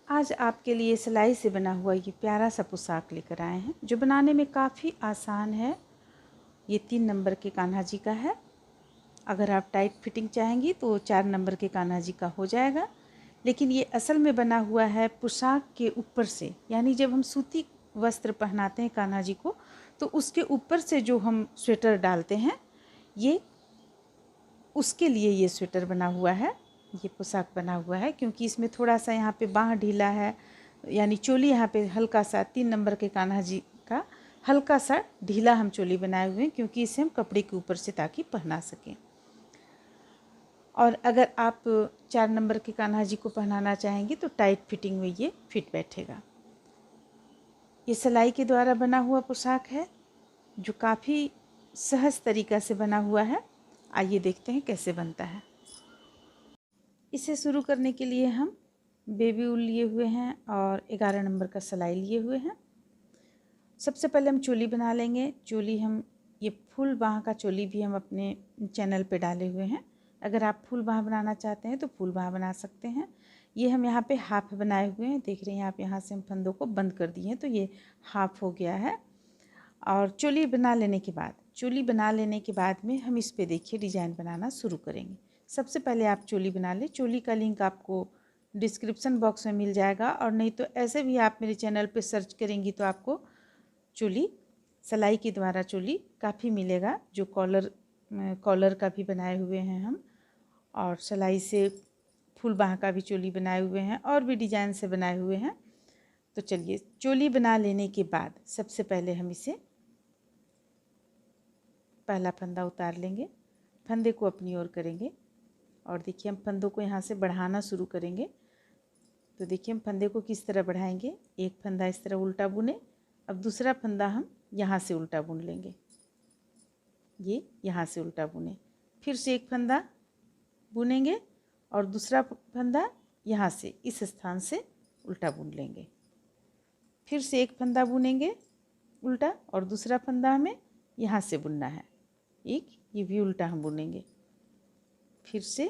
आज आपके लिए सिलाई से बना हुआ ये प्यारा सा पोशाक लेकर आए हैं जो बनाने में काफ़ी आसान है। ये 3 नंबर के कान्हा जी का है। अगर आप टाइट फिटिंग चाहेंगी तो 4 नंबर के कान्हा जी का हो जाएगा, लेकिन ये असल में बना हुआ है पोशाक के ऊपर से। यानी जब हम सूती वस्त्र पहनाते हैं कान्हा जी को तो उसके ऊपर से जो हम स्वेटर डालते हैं, ये उसके लिए ये स्वेटर बना हुआ है, ये पोशाक बना हुआ है। क्योंकि इसमें थोड़ा सा यहाँ पे बाँह ढीला है, यानी चोली यहाँ पे हल्का सा 3 नंबर के कान्हा जी का हल्का सा ढीला हम चोली बनाए हुए हैं, क्योंकि इसे हम कपड़े के ऊपर से ताकि पहना सकें। और अगर आप 4 नंबर के कान्हा जी को पहनाना चाहेंगे तो टाइट फिटिंग में ये फिट बैठेगा। ये सिलाई के द्वारा बना हुआ पोशाक है जो काफ़ी सहज तरीक़ा से बना हुआ है। आइए देखते हैं कैसे बनता है। इसे शुरू करने के लिए हम बेबी ऊल लिए हुए हैं और 11 नंबर का सिलाई लिए हुए हैं। सबसे पहले हम चोली बना लेंगे। चोली हम ये फुल बाँह का चोली भी हम अपने चैनल पे डाले हुए हैं। अगर आप फुल बाँह बनाना चाहते हैं तो फुल बाँह बना सकते हैं। ये हम यहाँ पे हाफ बनाए हुए हैं, देख रहे हैं आप। यहाँ से हम फंदों को बंद कर दिए हैं तो ये हाफ हो गया है। और चोली बना लेने के बाद में हम इस पे देखिए डिज़ाइन बनाना शुरू करेंगे। सबसे पहले आप चोली बना लें। चोली का लिंक आपको डिस्क्रिप्शन बॉक्स में मिल जाएगा, और नहीं तो ऐसे भी आप मेरे चैनल पे सर्च करेंगी तो आपको चोली सिलाई के द्वारा चोली काफ़ी मिलेगा, जो कॉलर का भी बनाए हुए हैं हम, और सिलाई से फुल बाँह का भी चोली बनाए हुए हैं, और भी डिज़ाइन से बनाए हुए हैं। तो चलिए, चोली बना लेने के बाद सबसे पहले हम इसे पहला फंदा उतार लेंगे, फंदे को अपनी ओर करेंगे और देखिए हम फंदों को यहाँ से बढ़ाना शुरू करेंगे। तो देखिए हम फंदे को किस तरह बढ़ाएंगे। एक फंदा इस तरह उल्टा बुने, अब दूसरा फंदा हम यहाँ से उल्टा बुन लेंगे। ये यहाँ से उल्टा बुने, फिर से एक फंदा बुनेंगे और दूसरा फंदा यहाँ से इस स्थान से उल्टा बुन लेंगे। फिर से एक फंदा बुनेंगे उल्टा, और दूसरा फंदा हमें यहाँ से बुनना है। ये भी उल्टा हम बुनेंगे। फिर से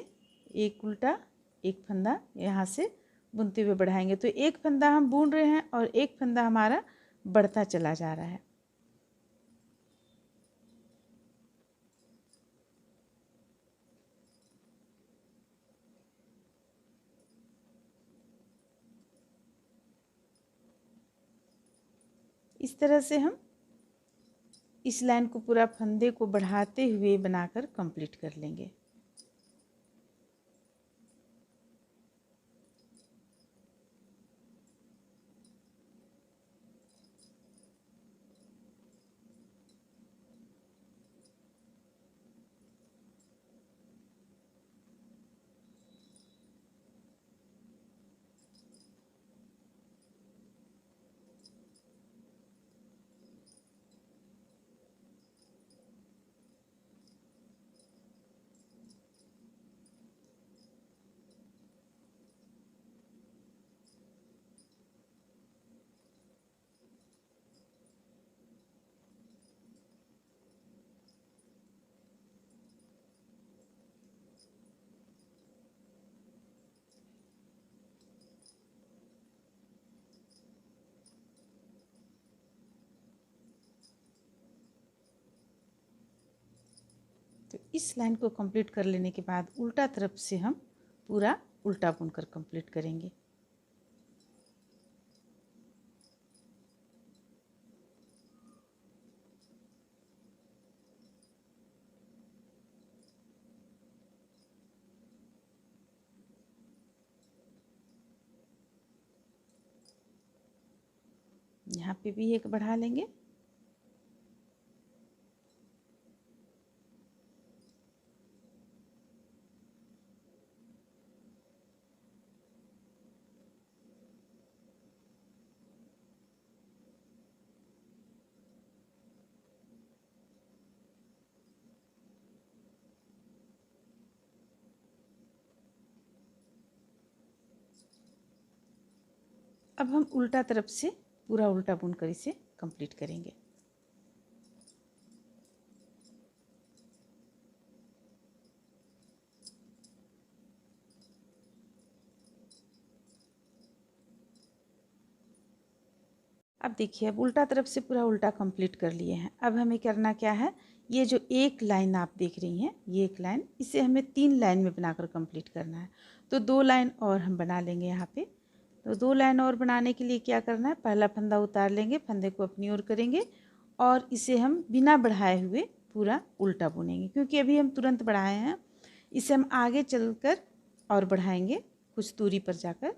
एक उल्टा, एक फंदा यहाँ से बुनते हुए बढ़ाएंगे। तो एक फंदा हम बुन रहे हैं और एक फंदा हमारा बढ़ता चला जा रहा है। इस तरह से हम इस लाइन को पूरा फंदे को बढ़ाते हुए बनाकर कंप्लीट कर लेंगे। तो इस लाइन को कंप्लीट कर लेने के बाद उल्टा तरफ से हम पूरा उल्टा बुनकर कंप्लीट करेंगे। यहाँ पे भी एक बढ़ा लेंगे। अब हम उल्टा तरफ से पूरा उल्टा बुनकर इसे कंप्लीट करेंगे। अब देखिए, अब उल्टा तरफ से पूरा उल्टा कंप्लीट कर लिए हैं। अब हमें करना क्या है, ये जो एक लाइन आप देख रही हैं, ये एक लाइन, इसे हमें 3 लाइन में बनाकर कंप्लीट करना है। तो 2 लाइन और हम बना लेंगे यहाँ पे। तो 2 लाइन और बनाने के लिए क्या करना है, पहला फंदा उतार लेंगे, फंदे को अपनी ओर करेंगे और इसे हम बिना बढ़ाए हुए पूरा उल्टा बुनेंगे, क्योंकि अभी हम तुरंत बढ़ाए हैं। इसे हम आगे चलकर और बढ़ाएंगे कुछ दूरी पर जाकर।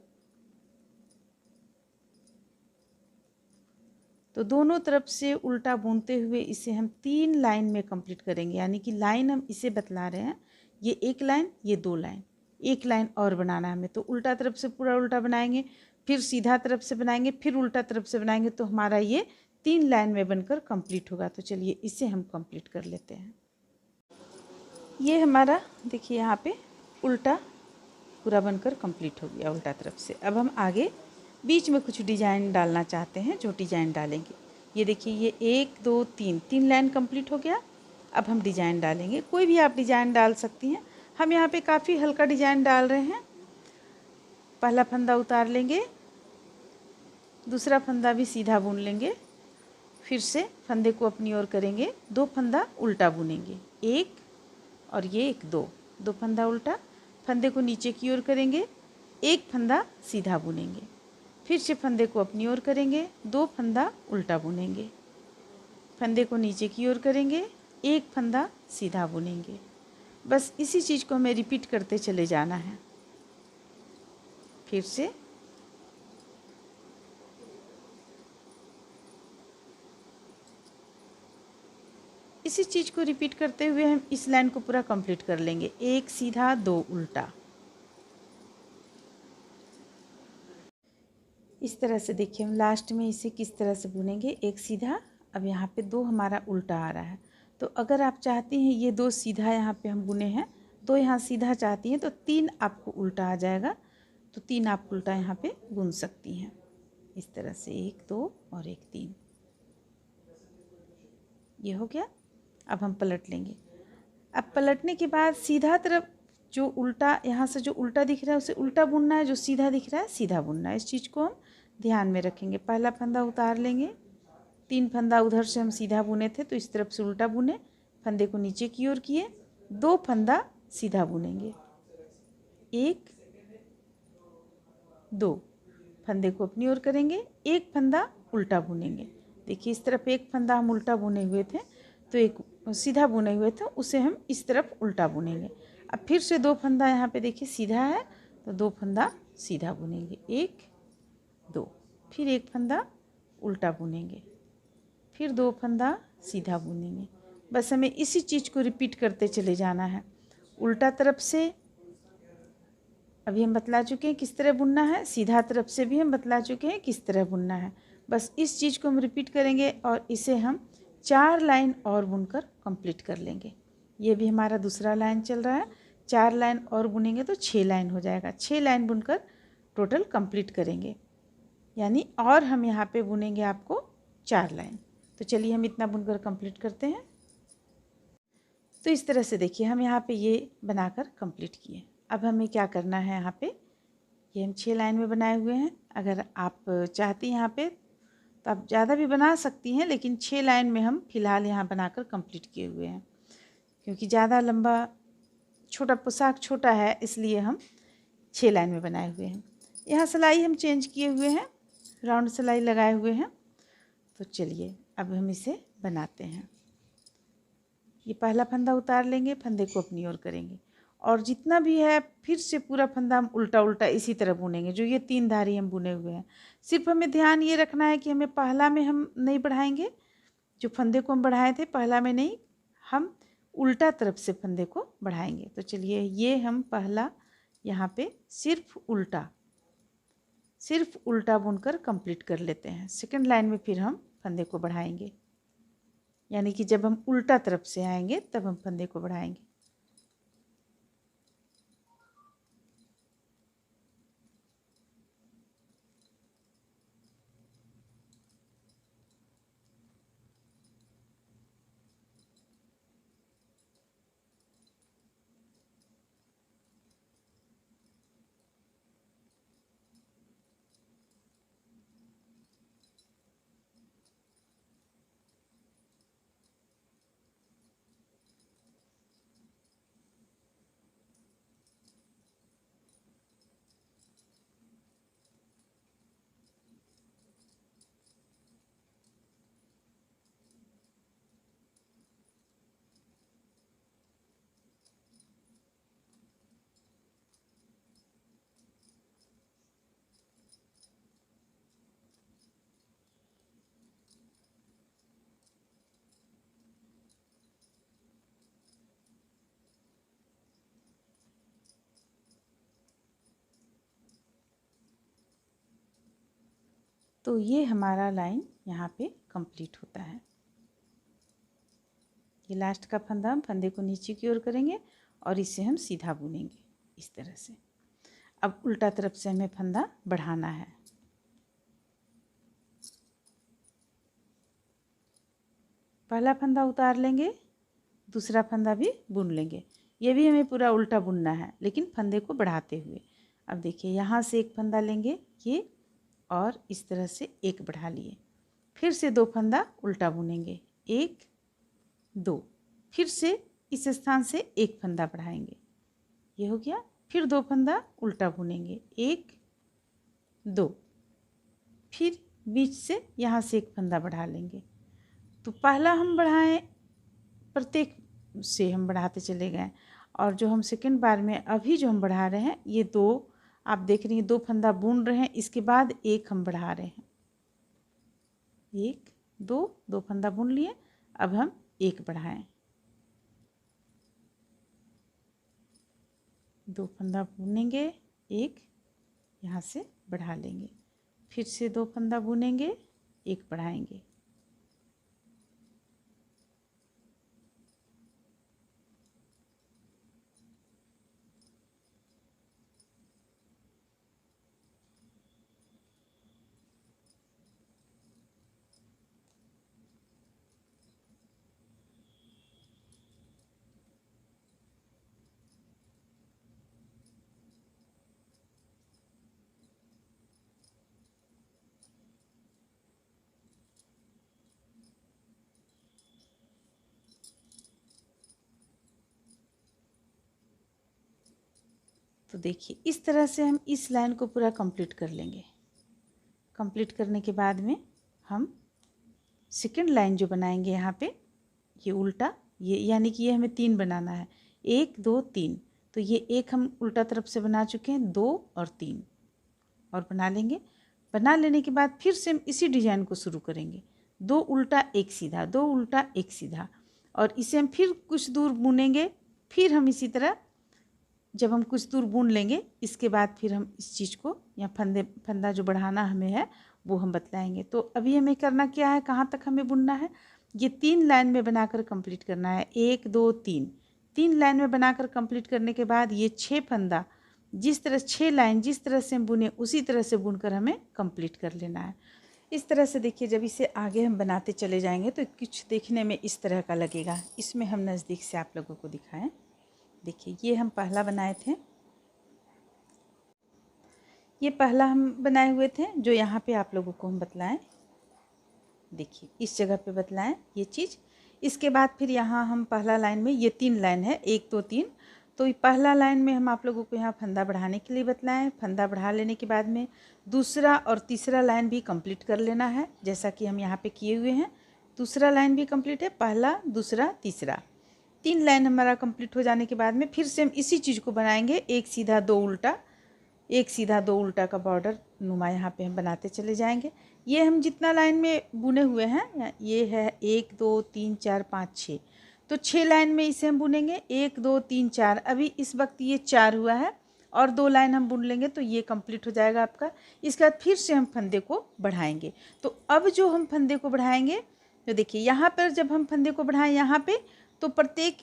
तो दोनों तरफ से उल्टा बुनते हुए इसे हम 3 लाइन में कंप्लीट करेंगे, यानी कि लाइन हम इसे बतला रहे हैं, ये एक लाइन, ये 2 लाइन, एक लाइन और बनाना है हमें। तो उल्टा तरफ से पूरा उल्टा बनाएंगे, फिर सीधा तरफ से बनाएंगे, फिर उल्टा तरफ से बनाएंगे, तो हमारा ये 3 लाइन में बनकर कंप्लीट होगा। तो चलिए इसे हम कंप्लीट कर लेते हैं। ये हमारा देखिए यहाँ पे उल्टा पूरा बनकर कंप्लीट हो गया उल्टा तरफ से। अब हम आगे बीच में कुछ डिजाइन डालना चाहते हैं, जो डिजाइन डालेंगे, ये देखिए, ये 1 2 3 लाइन कंप्लीट हो गया। अब हम डिजाइन डालेंगे, कोई भी आप डिजाइन डाल सकती हैं। हम यहाँ पे काफ़ी हल्का डिजाइन डाल रहे हैं। पहला फंदा उतार लेंगे, दूसरा फंदा भी सीधा बुन लेंगे, फिर से फंदे को अपनी ओर करेंगे, 2 फंदा उल्टा बुनेंगे, एक और ये एक, 2 फंदा उल्टा, फंदे को नीचे की ओर करेंगे, एक फंदा सीधा बुनेंगे, फिर से फंदे को अपनी ओर करेंगे, 2 फंदा उल्टा बुनेंगे, फंदे को नीचे की ओर करेंगे, एक फंदा सीधा बुनेंगे। बस इसी चीज़ को हमें रिपीट करते चले जाना है। फिर से इसी चीज़ को रिपीट करते हुए हम इस लाइन को पूरा कंप्लीट कर लेंगे, एक सीधा 2 उल्टा। इस तरह से देखिए हम लास्ट में इसे किस तरह से बुनेंगे, एक सीधा, अब यहाँ पे 2 हमारा उल्टा आ रहा है। तो अगर आप चाहती हैं ये 2 सीधा यहाँ पे हम बुने हैं, 2 यहाँ सीधा चाहती हैं, तो 3 आपको उल्टा आ जाएगा, तो 3 आप उल्टा यहाँ पे बुन सकती हैं इस तरह से, 1 2 और 1 3। ये हो गया। अब हम पलट लेंगे। अब पलटने के बाद सीधा तरफ जो उल्टा, यहाँ से जो उल्टा दिख रहा है उसे उल्टा बुनना है, जो सीधा दिख रहा है सीधा बुनना है। इस चीज़ को हम ध्यान में रखेंगे। पहला फंदा उतार लेंगे, 3 फंदा उधर से हम सीधा बुने थे, तो इस तरफ से उल्टा बुने, फंदे को नीचे की ओर किए, 2 फंदा सीधा बुनेंगे, 1 2, फंदे को अपनी ओर करेंगे, एक फंदा उल्टा बुनेंगे। देखिए इस तरफ एक फंदा हम उल्टा बुने हुए थे, तो एक सीधा बुने हुए थे, उसे हम इस तरफ उल्टा बुनेंगे। अब फिर से 2 फंदा यहाँ पे देखिए सीधा है, तो 2 फंदा सीधा बुनेंगे, 1 2, फिर एक फंदा उल्टा बुनेंगे, फिर 2 फंदा सीधा बुनेंगे। बस हमें इसी चीज़ को रिपीट करते चले जाना है। उल्टा तरफ से अभी हम बतला चुके हैं किस तरह बुनना है, सीधा तरफ से भी हम बतला चुके हैं किस तरह बुनना है। बस इस चीज़ को हम रिपीट करेंगे और इसे हम 4 लाइन और बुनकर कंप्लीट कर लेंगे। ये भी हमारा दूसरा लाइन चल रहा है, 4 लाइन और बुनेंगे तो 6 लाइन हो जाएगा। 6 लाइन बुनकर टोटल कंप्लीट करेंगे, यानी और हम यहाँ पे बुनेंगे आपको 4 लाइन। तो चलिए हम इतना बुनकर कंप्लीट करते हैं। तो इस तरह से देखिए हम यहाँ पे ये बनाकर कंप्लीट किए। अब हमें क्या करना है, यहाँ पे ये हम 6 लाइन में बनाए हुए हैं। अगर आप चाहती हैं यहाँ पे तो आप ज़्यादा भी बना सकती हैं, लेकिन 6 लाइन में हम फ़िलहाल यहाँ बनाकर कंप्लीट किए हुए हैं, क्योंकि ज़्यादा लंबा छोटा पोशाक छोटा है, इसलिए हम 6 लाइन में बनाए हुए हैं। यहाँ सिलाई हम चेंज किए हुए हैं, राउंड सिलाई लगाए हुए हैं। तो चलिए अब हम इसे बनाते हैं। ये पहला फंदा उतार लेंगे, फंदे को अपनी ओर करेंगे और जितना भी है फिर से पूरा फंदा हम उल्टा उल्टा इसी तरह बुनेंगे, जो ये 3 धारी हम बुने हुए हैं। सिर्फ हमें ध्यान ये रखना है कि हमें पहला में हम नहीं बढ़ाएंगे, जो फंदे को हम बढ़ाए थे पहला में नहीं, हम उल्टा तरफ से फंदे को बढ़ाएंगे। तो चलिए ये हम पहला यहाँ पे सिर्फ उल्टा बुनकर कंप्लीट कर लेते हैं। सेकंड लाइन में फिर हम फंदे को बढ़ाएंगे, यानी कि जब हम उल्टा तरफ से आएंगे तब हम फंदे को बढ़ाएंगे। तो ये हमारा लाइन यहाँ पे कंप्लीट होता है। ये लास्ट का फंदा, हम फंदे को नीचे की ओर करेंगे और इसे हम सीधा बुनेंगे इस तरह से। अब उल्टा तरफ से हमें फंदा बढ़ाना है। पहला फंदा उतार लेंगे, दूसरा फंदा भी बुन लेंगे। ये भी हमें पूरा उल्टा बुनना है, लेकिन फंदे को बढ़ाते हुए। अब देखिए, यहाँ से एक फंदा लेंगे ये, और इस तरह से एक बढ़ा लिए। फिर से 2 फंदा उल्टा बुनेंगे, 1 2। फिर से इस स्थान से एक फंदा बढ़ाएंगे, ये हो गया। फिर 2 फंदा उल्टा बुनेंगे, 1 2। फिर बीच से यहाँ से एक फंदा बढ़ा लेंगे। तो पहला हम बढ़ाएं, प्रत्येक से हम बढ़ाते चले गए, और जो हम सेकंड बार में अभी जो हम बढ़ा रहे हैं, ये 2 आप देख रही हैं, 2 फंदा बुन रहे हैं, इसके बाद एक हम बढ़ा रहे हैं, 1 2 2 फंदा बुन लिए। अब हम एक बढ़ाएं, 2 फंदा बुनेंगे, एक यहाँ से बढ़ा लेंगे। फिर से 2 फंदा बुनेंगे, एक बढ़ाएंगे। तो देखिए, इस तरह से हम इस लाइन को पूरा कंप्लीट कर लेंगे। कंप्लीट करने के बाद में हम सेकंड लाइन जो बनाएंगे यहाँ पे, ये उल्टा, ये यानी कि ये हमें 3 बनाना है, 1 2 3। तो ये एक हम उल्टा तरफ से बना चुके हैं, 2 और 3 और बना लेंगे। बना लेने के बाद फिर से हम इसी डिजाइन को शुरू करेंगे, 2 उल्टा 1 सीधा, 2 उल्टा 1 सीधा, और इसे हम फिर कुछ दूर बुनेंगे। फिर हम इसी तरह जब हम कुछ दूर बुन लेंगे, इसके बाद फिर हम इस चीज़ को, या फंदा जो बढ़ाना हमें है वो हम बतलाएंगे। तो अभी हमें करना क्या है, कहाँ तक हमें बुनना है, ये 3 लाइन में बनाकर कंप्लीट करना है, 1 2 3। 3 लाइन में बनाकर कंप्लीट करने के बाद ये 6 फंदा, जिस तरह 6 लाइन जिस तरह से हम बुने उसी तरह से बुनकर हमें कंप्लीट कर लेना है। इस तरह से देखिए, जब इसे आगे हम बनाते चले जाएंगे तो कुछ देखने में इस तरह का लगेगा। इसमें हम नज़दीक से आप लोगों को दिखाएं। देखिए, ये हम पहला बनाए थे, ये पहला हम बनाए हुए थे, जो यहाँ पे आप लोगों को हम बतलाएं। देखिए, इस जगह पे बतलाएं ये चीज़। इसके बाद फिर यहाँ हम पहला लाइन में, ये 3 लाइन है, 1 2 3। तो ये पहला लाइन में हम आप लोगों को यहाँ फंदा बढ़ाने के लिए बतलाएं। फंदा बढ़ा लेने के बाद में दूसरा और तीसरा लाइन भी कंप्लीट कर लेना है, जैसा कि हम यहाँ पे किए हुए हैं। दूसरा लाइन भी कंप्लीट है, पहला दूसरा तीसरा, 3 लाइन हमारा कंप्लीट हो जाने के बाद में फिर से हम इसी चीज़ को बनाएंगे, 1 सीधा 2 उल्टा, 1 सीधा 2 उल्टा का बॉर्डर नुमा यहाँ पे हम बनाते चले जाएंगे। ये हम जितना लाइन में बुने हुए हैं, ये है 1 2 3 4 5 6, तो 6 लाइन में इसे हम बुनेंगे, 1 2 3 4। अभी इस वक्त ये 4 हुआ है, और 2 लाइन हम बुन लेंगे तो ये कंप्लीट हो जाएगा आपका। इसके बाद फिर से हम फंदे को बढ़ाएंगे। तो अब जो हम फंदे को बढ़ाएंगे, तो देखिए यहाँ पर जब हम फंदे को बढ़ाएं यहाँ पे, तो प्रत्येक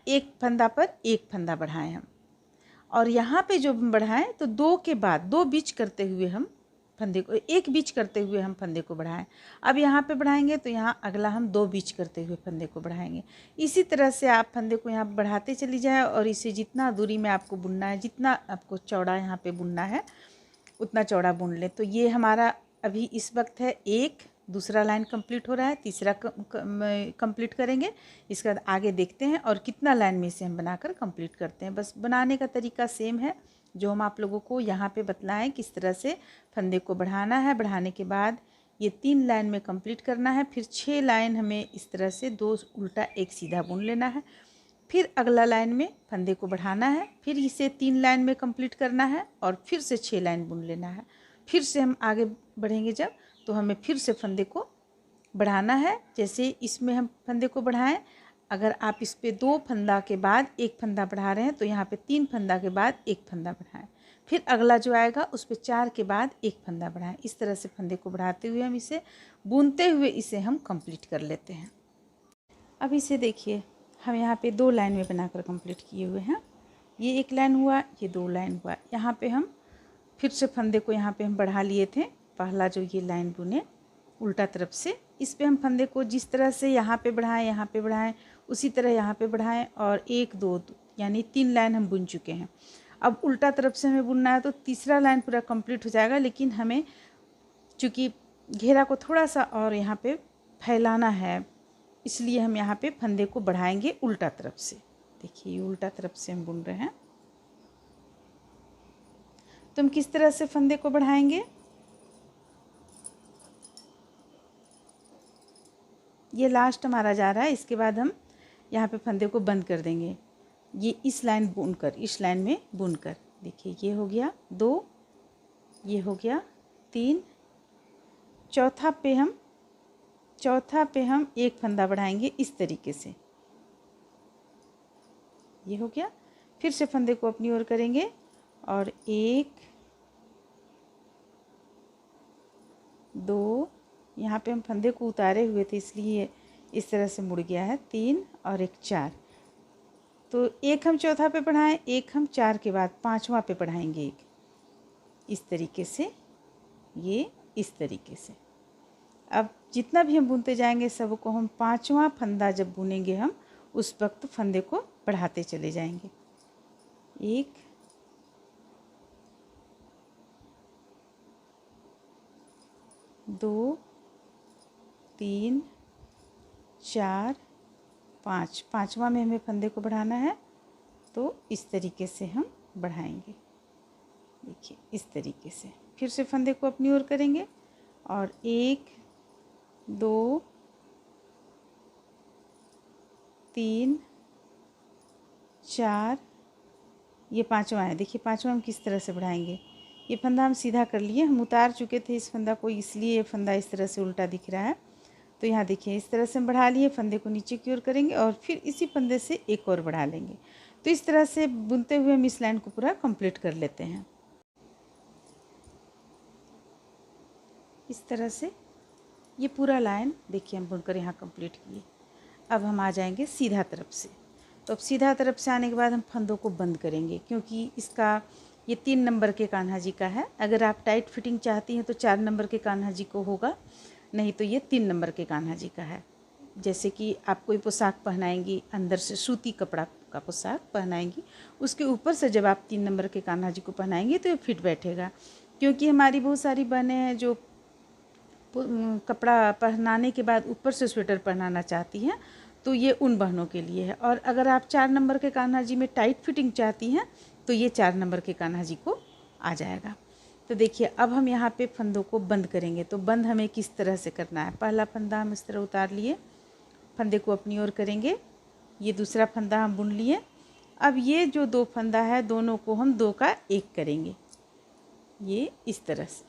एक फंदा पर एक फंदा बढ़ाएं हम, और यहाँ पे जो हम बढ़ाएं तो 2 के बाद 2 बीच करते हुए हम फंदे को, 1 बीच करते हुए हम फंदे को बढ़ाएं। अब यहाँ पे बढ़ाएंगे तो यहाँ अगला हम 2 बीच करते हुए फंदे को बढ़ाएंगे। इसी तरह से आप फंदे को यहाँ बढ़ाते चली जाए, और इसे जितना दूरी में आपको बुनना है, जितना आपको चौड़ा यहाँ पे बुनना है, उतना चौड़ा बुन लें। तो ये हमारा अभी इस वक्त है 1, दूसरा लाइन कंप्लीट हो रहा है, तीसरा कंप्लीट करेंगे। इसके बाद आगे देखते हैं और कितना लाइन में इसे हम बनाकर कंप्लीट करते हैं। बस बनाने का तरीका सेम है जो हम आप लोगों को यहाँ पे बतलाएं, किस तरह से फंदे को बढ़ाना है। बढ़ाने के बाद ये 3 लाइन में कंप्लीट करना है, फिर 6 लाइन हमें इस तरह से 2 उल्टा 1 सीधा बुन लेना है। फिर अगला लाइन में फंदे को बढ़ाना है, फिर इसे 3 लाइन में कंप्लीट करना है, और फिर से 6 लाइन बुन लेना है। फिर से हम आगे बढ़ेंगे जब, तो हमें फिर से फंदे को बढ़ाना है। जैसे इसमें हम फंदे को बढ़ाएं, अगर आप इस पे 2 फंदा के बाद 1 फंदा बढ़ा रहे हैं, तो यहाँ पे 3 फंदा के बाद 1 फंदा बढ़ाएं। फिर अगला जो आएगा उस पे 4 के बाद एक फंदा बढ़ाएं। इस तरह से फंदे को बढ़ाते हुए हम इसे बुनते हुए इसे हम कंप्लीट कर लेते हैं। अब इसे देखिए, हम यहाँ पे 2 लाइन में बनाकर कंप्लीट किए हुए हैं। ये एक लाइन हुआ, ये 2 लाइन हुआ। यहाँ पे हम फिर से फंदे को यहाँ पे हम बढ़ा लिए थे। पहला जो ये लाइन बुने उल्टा तरफ से, इस पे हम फंदे को जिस तरह से यहाँ पे बढ़ाएं उसी तरह यहाँ पे बढ़ाएं और 1 2 यानी 3 लाइन हम बुन चुके हैं। अब उल्टा तरफ से हमें बुनना है तो तीसरा लाइन पूरा कंप्लीट हो जाएगा, लेकिन हमें चूँकि घेरा को थोड़ा सा और यहाँ पे फैलाना है, इसलिए हम यहाँ पे फंदे को बढ़ाएंगे उल्टा तरफ से। देखिए ये उल्टा तरफ से हम बुन रहे हैं। तो हम किस तरह से फंदे को बढ़ाएंगे, ये लास्ट हमारा जा रहा है। इसके बाद हम यहाँ पे फंदे को बंद कर देंगे। ये इस लाइन बुनकर, इस लाइन में बुनकर, देखिए ये हो गया 2, ये हो गया 3, चौथा पे हम एक फंदा बढ़ाएंगे इस तरीके से, ये हो गया। फिर से फंदे को अपनी ओर करेंगे और 1 2, यहाँ पे हम फंदे को उतारे हुए थे इसलिए इस तरह से मुड़ गया है, 3 और 1 4। तो एक हम चौथा पे बढ़ाएं, एक हम 4 के बाद 5वां पे बढ़ाएंगे एक, इस तरीके से, ये इस तरीके से। अब जितना भी हम बुनते जाएंगे सबको हम 5वां फंदा जब बुनेंगे हम उस वक्त फंदे को बढ़ाते चले जाएंगे। 1 2 3 4 5, 5वां में हमें फंदे को बढ़ाना है तो इस तरीके से हम बढ़ाएंगे। देखिए इस तरीके से फिर से फंदे को अपनी ओर करेंगे और 1 2 3 4, ये 5वां है। देखिए 5वां हम किस तरह से बढ़ाएंगे। ये फंदा हम सीधा कर लिए, हम उतार चुके थे इस फंदा को, इसलिए ये फंदा इस तरह से उल्टा दिख रहा है। तो यहाँ देखिए इस तरह से हम बढ़ा लिए, फंदे को नीचे की ओर करेंगे और फिर इसी फंदे से एक और बढ़ा लेंगे। तो इस तरह से बुनते हुए हम इस लाइन को पूरा कंप्लीट कर लेते हैं। इस तरह से ये पूरा लाइन देखिए हम बुनकर यहाँ कंप्लीट किए। अब हम आ जाएंगे सीधा तरफ से। तो अब सीधा तरफ से आने के बाद हम फंदों को बंद करेंगे, क्योंकि इसका ये 3 नंबर के कान्हा जी का है। अगर आप टाइट फिटिंग चाहती हैं तो 4 नंबर के कान्हा जी को होगा, नहीं तो ये 3 नंबर के कान्हा जी का है। जैसे कि आप कोई पोशाक पहनाएंगी, अंदर से सूती कपड़ा का पोशाक पहनाएंगी, उसके ऊपर से जब आप 3 नंबर के कान्हा जी को पहनाएंगी तो ये फिट बैठेगा। क्योंकि हमारी बहुत सारी बहनें हैं जो कपड़ा पहनाने के बाद ऊपर से स्वेटर पहनाना चाहती हैं, तो ये उन बहनों के लिए है। और अगर आप 4 नंबर के कान्हा जी में टाइट फिटिंग चाहती हैं तो ये 4 नंबर के कान्हा जी को आ जाएगा। तो देखिए अब हम यहाँ पे फंदों को बंद करेंगे। तो बंद हमें किस तरह से करना है, पहला फंदा हम इस तरह उतार लिए, फंदे को अपनी ओर करेंगे, ये दूसरा फंदा हम बुन लिए। अब ये जो 2 फंदा है दोनों को हम 2 का 1 करेंगे, ये इस तरह से।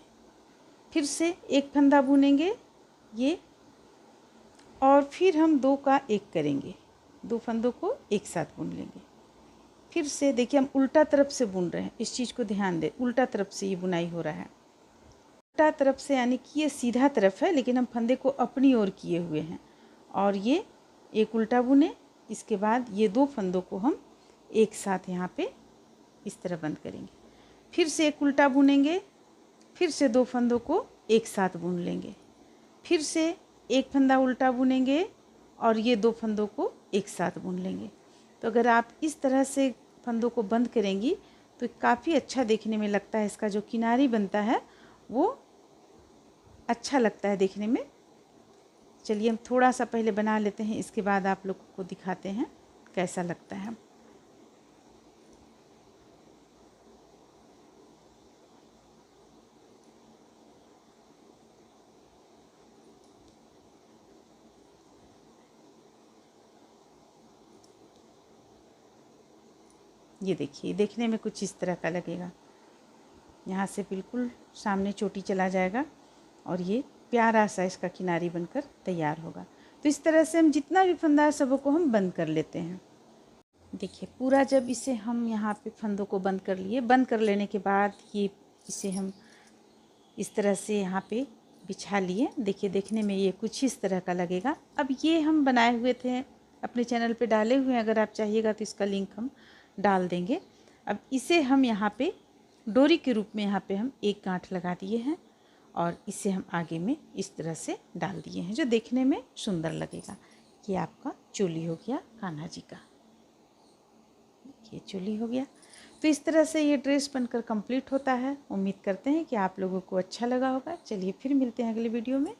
फिर से एक फंदा बुनेंगे ये, और फिर हम 2 का 1 करेंगे, 2 फंदों को एक साथ बुन लेंगे। फिर से देखिए हम उल्टा तरफ से बुन रहे हैं, इस चीज़ को ध्यान दें, उल्टा तरफ से ये बुनाई हो रहा है। उल्टा तरफ से यानी कि ये सीधा तरफ है, लेकिन हम फंदे को अपनी ओर किए हुए हैं। और ये एक उल्टा बुने, इसके बाद ये 2 फंदों को हम एक साथ यहाँ पे इस तरह बंद करेंगे। फिर से एक उल्टा बुनेंगे, फिर से 2 फंदों को एक साथ बुन लेंगे, फिर से एक फंदा उल्टा बुनेंगे और ये 2 फंदों को एक साथ बुन लेंगे। तो अगर आप इस तरह से फंदों को बंद करेंगी तो काफ़ी अच्छा देखने में लगता है, इसका जो किनारी बनता है वो अच्छा लगता है देखने में। चलिए हम थोड़ा सा पहले बना लेते हैं, इसके बाद आप लोगों को दिखाते हैं कैसा लगता है। ये देखिए देखने में कुछ इस तरह का लगेगा, यहाँ से बिल्कुल सामने चोटी चला जाएगा और ये प्यारा सा इसका किनारी बनकर तैयार होगा। तो इस तरह से हम जितना भी फंदा है सबको हम बंद कर लेते हैं। देखिए पूरा जब इसे हम यहाँ पे फंदों को बंद कर लिए, बंद कर लेने के बाद ये इसे हम इस तरह से यहाँ पे बिछा लिए। देखिए देखने में ये कुछ इस तरह का लगेगा। अब ये हम बनाए हुए थे, अपने चैनल पे डाले हुए हैं, अगर आप चाहिएगा तो इसका लिंक हम डाल देंगे। अब इसे हम यहाँ पे डोरी के रूप में यहाँ पे हम एक गांठ लगा दिए हैं और इसे हम आगे में इस तरह से डाल दिए हैं, जो देखने में सुंदर लगेगा। ये आपका चोली हो गया कान्हा जी का, ये चोली हो गया। तो इस तरह से ये ड्रेस बनकर कंप्लीट होता है। उम्मीद करते हैं कि आप लोगों को अच्छा लगा होगा। चलिए फिर मिलते हैं अगले वीडियो में।